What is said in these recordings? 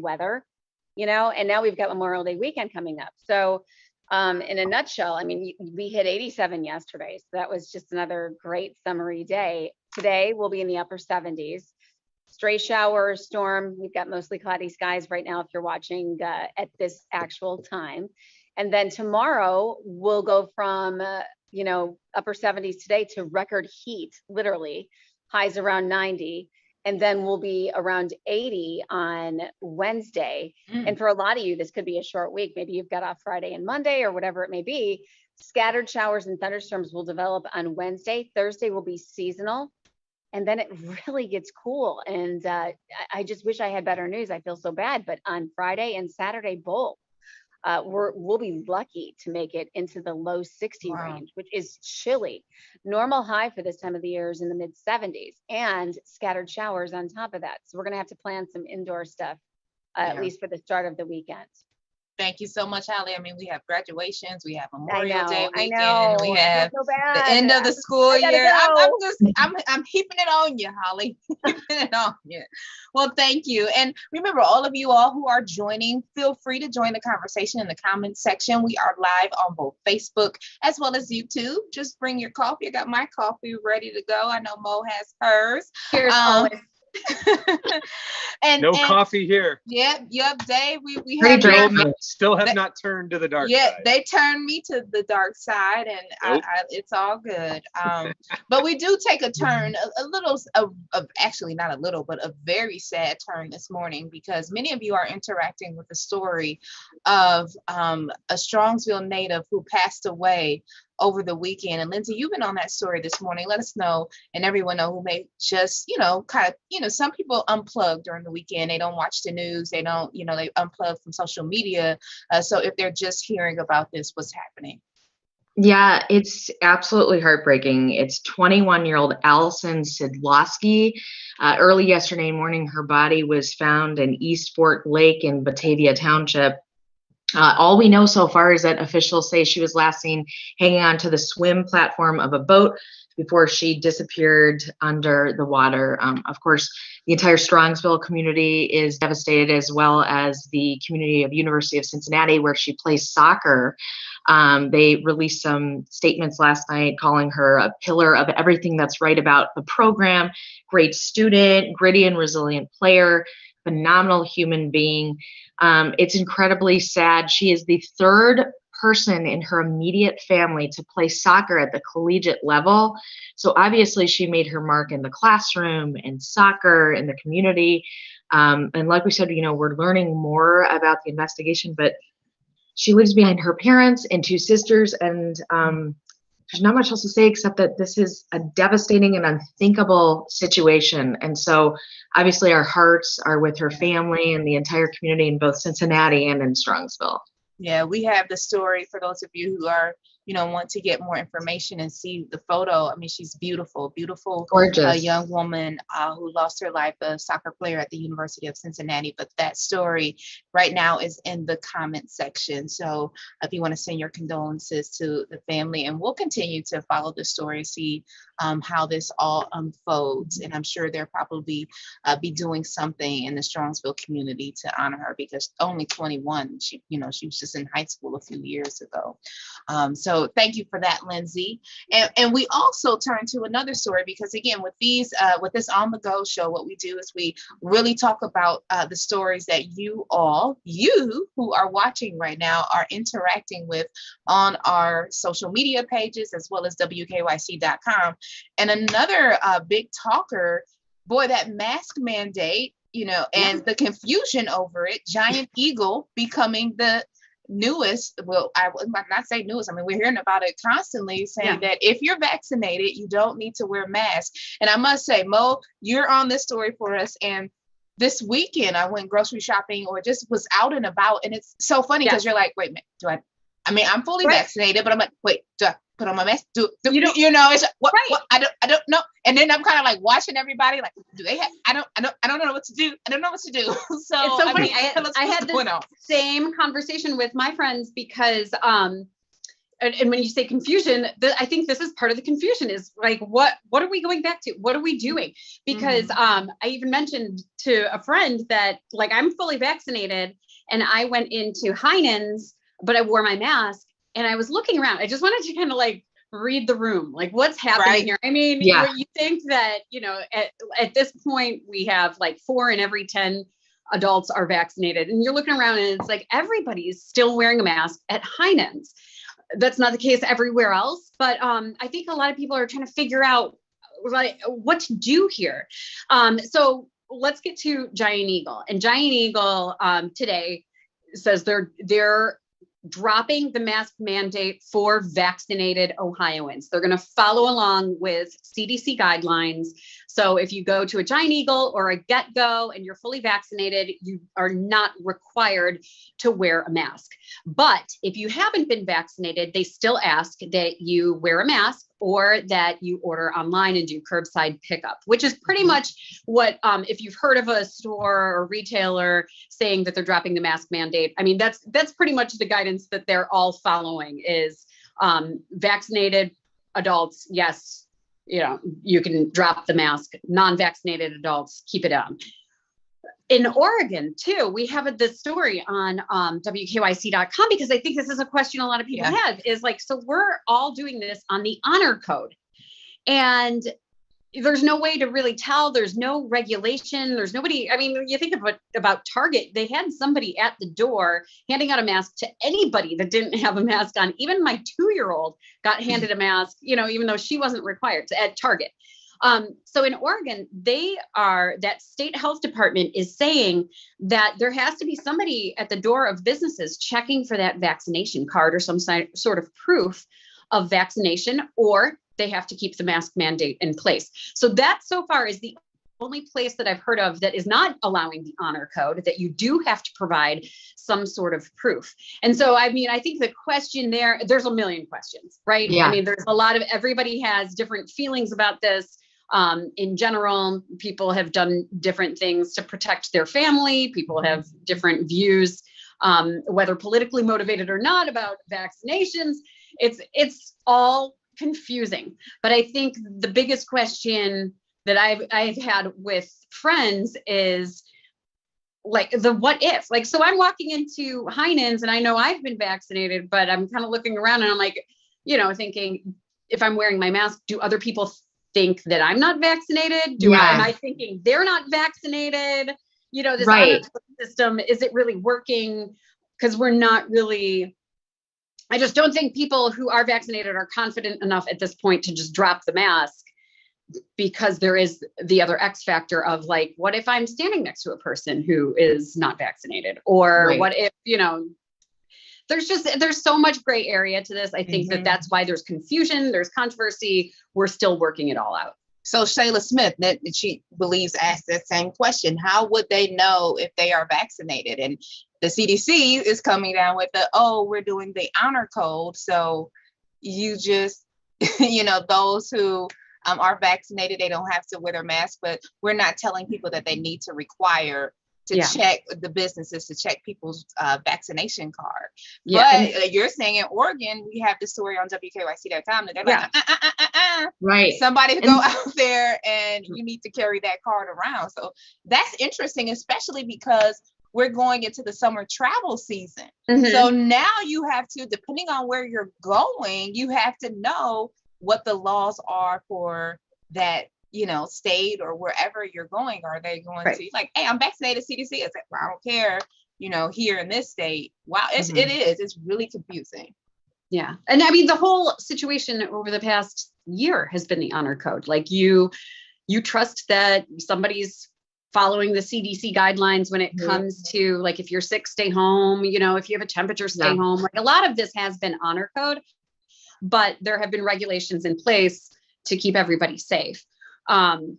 weather, and now we've got Memorial Day weekend coming up. So in a nutshell, I mean, we hit 87 yesterday. So that was just another great summery day. Today we'll be in the upper 70s. Stray shower, storm. We've got mostly cloudy skies right now if you're watching at this actual time. And then tomorrow we'll go from, upper 70s today to record heat, literally, highs around 90. And then we'll be around 80 on Wednesday. And for a lot of you, this could be a short week. Maybe you've got off Friday and Monday or whatever it may be. Scattered showers and thunderstorms will develop on Wednesday. Thursday will be seasonal. And then it really gets cool. And I just wish I had better news. I feel so bad. But on Friday and Saturday, both, we'll be lucky to make it into the low 60 range, which is chilly. Normal high for this time of the year is in the mid 70s and scattered showers on top of that. So we're going to have to plan some indoor stuff, at least for the start of the weekend. Thank you so much, Holly. I mean, we have graduations, we have Memorial Day weekend, and we have the end of the school year. I'm heaping it on you, Holly. Heaping it on you. Well, thank you. And remember, all of you all who are joining, feel free to join the conversation in the comments section. We are live on both Facebook as well as YouTube. Just bring your coffee. I got my coffee ready to go. I know Mo has hers. Cheers, and coffee here. Yep, Dave. We have still have not turned to the dark side. Yeah, they turned me to the dark side, and nope. It's all good. But we do take a turn, a little of actually not a little, but a very sad turn this morning, because many of you are interacting with the story of a Strongsville native who passed away over the weekend. And Lindsay, you've been on that story this morning. Let us know, and everyone know who may just, some people unplug during the weekend. They don't watch the news. They don't, they unplug from social media. So if they're just hearing about this, what's happening? Yeah, it's absolutely heartbreaking. It's 21-year-old Allison Sidlowski. Early yesterday morning, her body was found in East Fork Lake in Batavia Township. All we know so far is that officials say she was last seen hanging onto the swim platform of a boat before she disappeared under the water. Of course, the entire Strongsville community is devastated, as well as the community of University of Cincinnati, where she plays soccer. They released some statements last night calling her a pillar of everything that's right about the program, great student, gritty and resilient player, phenomenal human being. It's incredibly sad. She is the third person in her immediate family to play soccer at the collegiate level. So obviously she made her mark in the classroom, in soccer, in the community. And like we said, we're learning more about the investigation, but she lives behind her parents and two sisters. And there's not much else to say except that this is a devastating and unthinkable situation. And so obviously our hearts are with her family and the entire community in both Cincinnati and in Strongsville. Yeah, we have the story for those of you who are, want to get more information and see the photo. I mean, she's beautiful, gorgeous young woman who lost her life, a soccer player at the University of Cincinnati. But that story right now is in the comment section. So if you want to send your condolences to the family, and we'll continue to follow the story, see how this all unfolds. And I'm sure they'll probably be doing something in the Strongsville community to honor her, because only 21, she was just in high school a few years ago. So thank you for that, Lindsay. And we also turn to another story, because again, with this On the Go show, what we do is we really talk about the stories that you who are watching right now are interacting with on our social media pages, as well as WKYC.com. And another big talker, boy, that mask mandate, and the confusion over it, Giant Eagle becoming the newest, I might not say newest, I mean, we're hearing about it constantly, saying that if you're vaccinated, you don't need to wear masks. And I must say, Mo, you're on this story for us. And this weekend I went grocery shopping, or just was out and about. And it's so funny because you're like, wait a minute, I'm fully vaccinated, but I'm like, wait, do I put on my mask? It's what I don't know. And then I'm kind of like watching everybody, like, do they have, I don't know what to do. I don't know what to do. So it's so funny. I had the same conversation with my friends, because and when you say confusion, I think this is part of the confusion is like, what are we going back to? What are we doing? Because I even mentioned to a friend that like I'm fully vaccinated and I went into Heinen's, but I wore my mask and I was looking around. I just wanted to kind of like read the room, like what's happening here. I mean, you think that, at this point we have like 4 in every 10 adults are vaccinated, and you're looking around and it's like everybody's still wearing a mask at Heinen's. That's not the case everywhere else, but I think a lot of people are trying to figure out like what to do here. So let's get to Giant Eagle, and Giant Eagle today says they're dropping the mask mandate for vaccinated Ohioans. They're going to follow along with CDC guidelines. So if you go to a Giant Eagle or a Get Go and you're fully vaccinated, you are not required to wear a mask. But if you haven't been vaccinated, they still ask that you wear a mask or that you order online and do curbside pickup, which is pretty much what, if you've heard of a store or retailer saying that they're dropping the mask mandate, I mean, that's pretty much the guidance that they're all following is vaccinated adults, yes, you can drop the mask. Non-vaccinated adults, keep it on. In Oregon, too, we have this story on WKYC.com because I think this is a question a lot of people have is like, so we're all doing this on the honor code. And there's no way to really tell. There's no regulation. There's nobody. I mean, you think about Target, they had somebody at the door handing out a mask to anybody that didn't have a mask on. Even my 2-year-old got handed a mask, even though she wasn't required to at Target. So in Oregon, that state health department is saying that there has to be somebody at the door of businesses checking for that vaccination card or some sort of proof of vaccination, or they have to keep the mask mandate in place. So that so far is the only place that I've heard of that is not allowing the honor code, that you do have to provide some sort of proof. And so, I mean, I think the question there's a million questions, right? Yeah. I mean, there's a lot of, everybody has different feelings about this. In general, people have done different things to protect their family. People have different views, whether politically motivated or not, about vaccinations. It's all confusing. But I think the biggest question that I've had with friends is like the what if. Like, so I'm walking into Heinen's and I know I've been vaccinated, but I'm kind of looking around and I'm like, thinking if I'm wearing my mask, do other people think that I'm not vaccinated? Am I thinking they're not vaccinated? This honor system, is it really working? Because we're not really, I just don't think people who are vaccinated are confident enough at this point to just drop the mask, because there is the other X factor of like, what if I'm standing next to a person who is not vaccinated? Or what if, there's so much gray area to this. I think that's why there's confusion, there's controversy. We're still working it all out. So Shayla Smith, that she believes, asked that same question. How would they know if they are vaccinated? And the CDC is coming down with we're doing the honor code. So you just, those who are vaccinated, they don't have to wear their mask, but we're not telling people that they need to require to check the businesses to check people's vaccination card. But you're saying in Oregon, we have the story on WKYC.com that they're like, right. Somebody to go out there and you need to carry that card around. So that's interesting, especially because we're going into the summer travel season. So now you have to, depending on where you're going, you have to know what the laws are for that state or wherever you're going. Are they going to like, hey, I'm vaccinated, CDC? It's like, well, I don't care, here in this state. Wow, it's really confusing. Yeah. And I mean, the whole situation over the past year has been the honor code. Like you trust that somebody's following the CDC guidelines when it comes to like, if you're sick, stay home, if you have a temperature, stay home. Like a lot of this has been honor code, but there have been regulations in place to keep everybody safe. So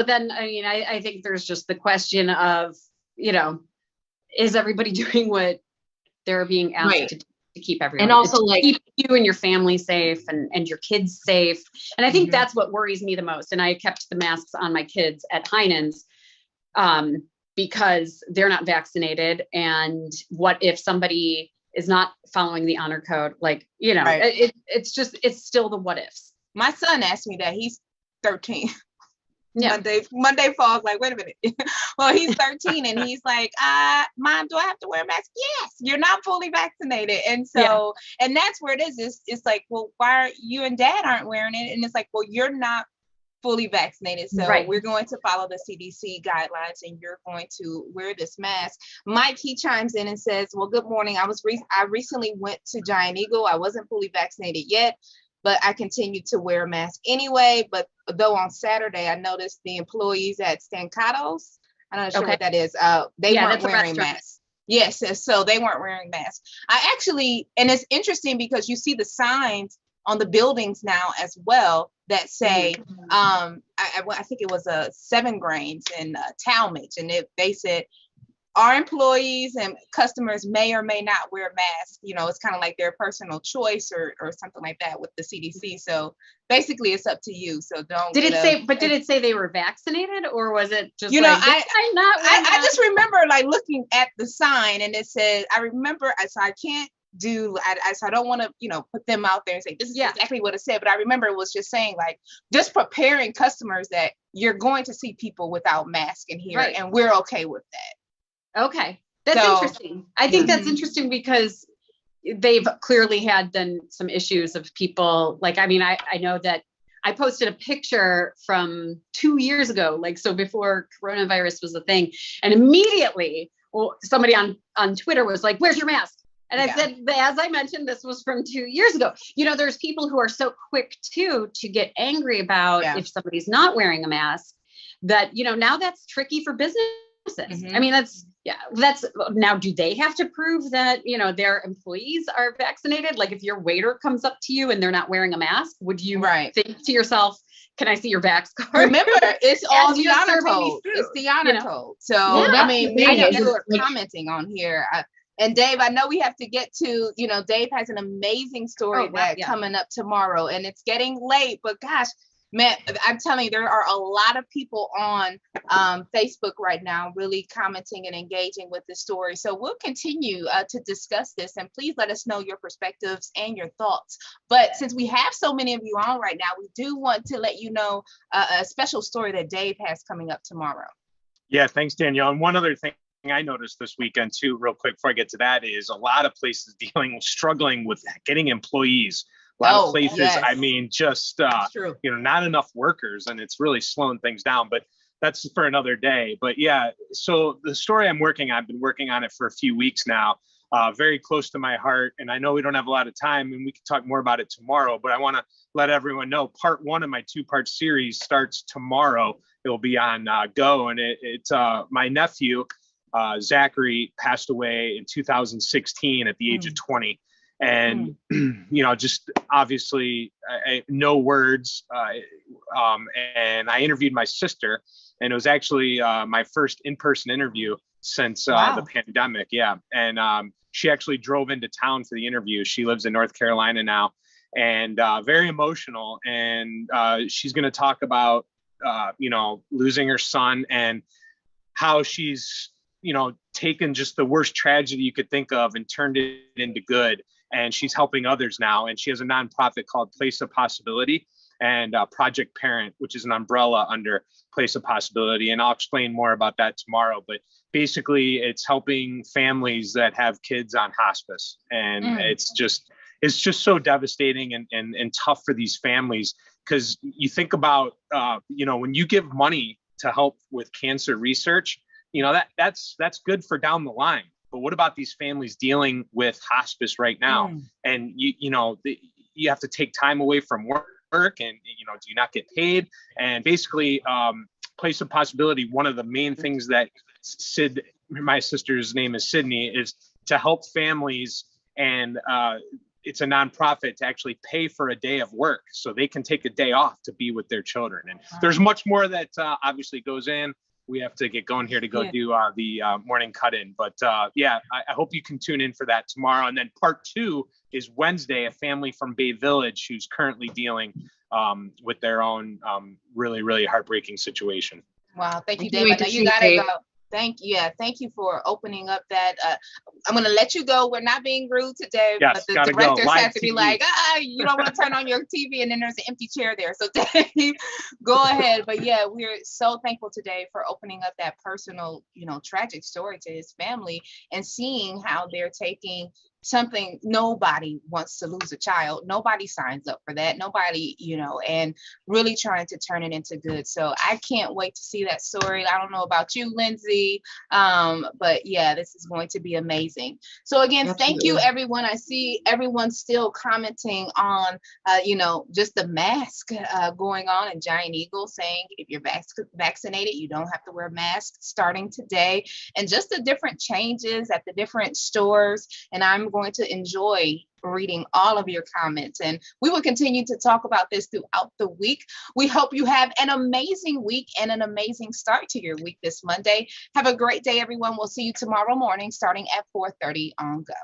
then, I think there's just the question of, is everybody doing what they're being asked to keep everyone, and also like keep you and your family safe and your kids safe. And I think that's what worries me the most. And I kept the masks on my kids at Heinen's, because they're not vaccinated. And what if somebody is not following the honor code. Like, Right. it's still the what ifs. My son asked me that. He's 13. Yeah. Monday falls, like, wait a minute. Well, he's 13 and he's like, Mom, do I have to wear a mask? Yes, you're not fully vaccinated. And so, and that's where it is. It's like, well, why are you and Dad aren't wearing it? And it's like, well, you're not fully vaccinated. So we're going to follow the CDC guidelines and you're going to wear this mask. Mike, he chimes in and says, well, good morning. I recently went to Giant Eagle. I wasn't fully vaccinated yet, but I continued to wear a mask anyway. But though on Saturday, I noticed the employees at Stancatos, I'm not sure what that is, they weren't wearing masks. Yes, so they weren't wearing masks. And it's interesting because you see the signs on the buildings now as well that say, I think it was 7 Grains and Talmadge, and they said, our employees and customers may or may not wear masks. It's kind of like their personal choice or something like that with the CDC. So basically it's up to you. So don't. Did it say they were vaccinated, or was it just I just remember like looking at the sign and it said, I remember, so I can't do, so I don't want to, put them out there and say, this is exactly what it said. But I remember it was just saying like, just preparing customers that you're going to see people without masks in here and we're okay with that. Okay. That's interesting. I think that's interesting because they've clearly had then some issues of people like, I know that I posted a picture from 2 years ago, like, so before coronavirus was a thing. And immediately somebody on Twitter was like, where's your mask? And I said, as I mentioned, this was from 2 years ago. There's people who are so quick to get angry about if somebody's not wearing a mask that, now that's tricky for businesses. I mean, that's now, do they have to prove that, their employees are vaccinated? Like if your waiter comes up to you and they're not wearing a mask, would you think to yourself, can I see your vax card? Remember, it's all the honor code. It's the honor code. So, I mean, people are commenting on here. And Dave, I know we have to get to, Dave has an amazing story coming up tomorrow and it's getting late, but gosh, man, I'm telling you, there are a lot of people on Facebook right now really commenting and engaging with the story. So we'll continue to discuss this and please let us know your perspectives and your thoughts. But since we have so many of you on right now, we do want to let you know a special story that Dave has coming up tomorrow. Yeah, thanks, Danielle. And one other thing I noticed this weekend too, real quick before I get to that, is a lot of places struggling with getting employees. A lot of places, I mean, just, not enough workers, and it's really slowing things down, but that's for another day. But yeah, so the story I've been working on it for a few weeks now, very close to my heart. And I know we don't have a lot of time and we can talk more about it tomorrow, but I want to let everyone know part 1 of my 2-part series starts tomorrow. It'll be on Go. And it's my nephew, Zachary, passed away in 2016 at the age of 20. And, just obviously no words. And I interviewed my sister, and it was actually my first in-person interview since the pandemic. Yeah. And she actually drove into town for the interview. She lives in North Carolina now, and very emotional. And she's going to talk about, losing her son and how she's, taken just the worst tragedy you could think of and turned it into good. And she's helping others now. And she has a nonprofit called Place of Possibility and Project Parent, which is an umbrella under Place of Possibility. And I'll explain more about that tomorrow. But basically, it's helping families that have kids on hospice. And it's just so devastating and tough for these families, because you think about, when you give money to help with cancer research, that's good for down the line. But what about these families dealing with hospice right now? And you have to take time away from work, and do you not get paid? And basically, Place of Possibility, one of the main things that my sister's name is Sydney, is to help families, and it's a nonprofit to actually pay for a day of work so they can take a day off to be with their children. And there's much more that obviously goes in. We have to get going here to go do the morning cut-in. But I hope you can tune in for that tomorrow. And then part 2 is Wednesday, a family from Bay Village who's currently dealing with their own really, really heartbreaking situation. Wow. Thank you, Dave. I know you got to go. Thank you for opening up that. I'm going to let you go. We're not being rude today, Yes, but the gotta go. directors Live have to be TV. like, you don't want to turn on your TV and then there's an empty chair there. So Dave, go ahead. But yeah, we're so thankful today for opening up that personal, tragic story to his family and seeing how they're taking something. Nobody wants to lose a child. Nobody signs up for that. Nobody, and really trying to turn it into good. So I can't wait to see that story. I don't know about you, Lindsay, but yeah, this is going to be amazing. So again, Thank you, everyone. I see everyone still commenting on, just the mask going on, and Giant Eagle saying if you're vaccinated, you don't have to wear masks starting today, and just the different changes at the different stores. And I'm going to enjoy reading all of your comments, and we will continue to talk about this throughout the week. We hope you have an amazing week and an amazing start to your week this Monday. Have a great day, everyone. We'll see you tomorrow morning starting at 4:30 on Go.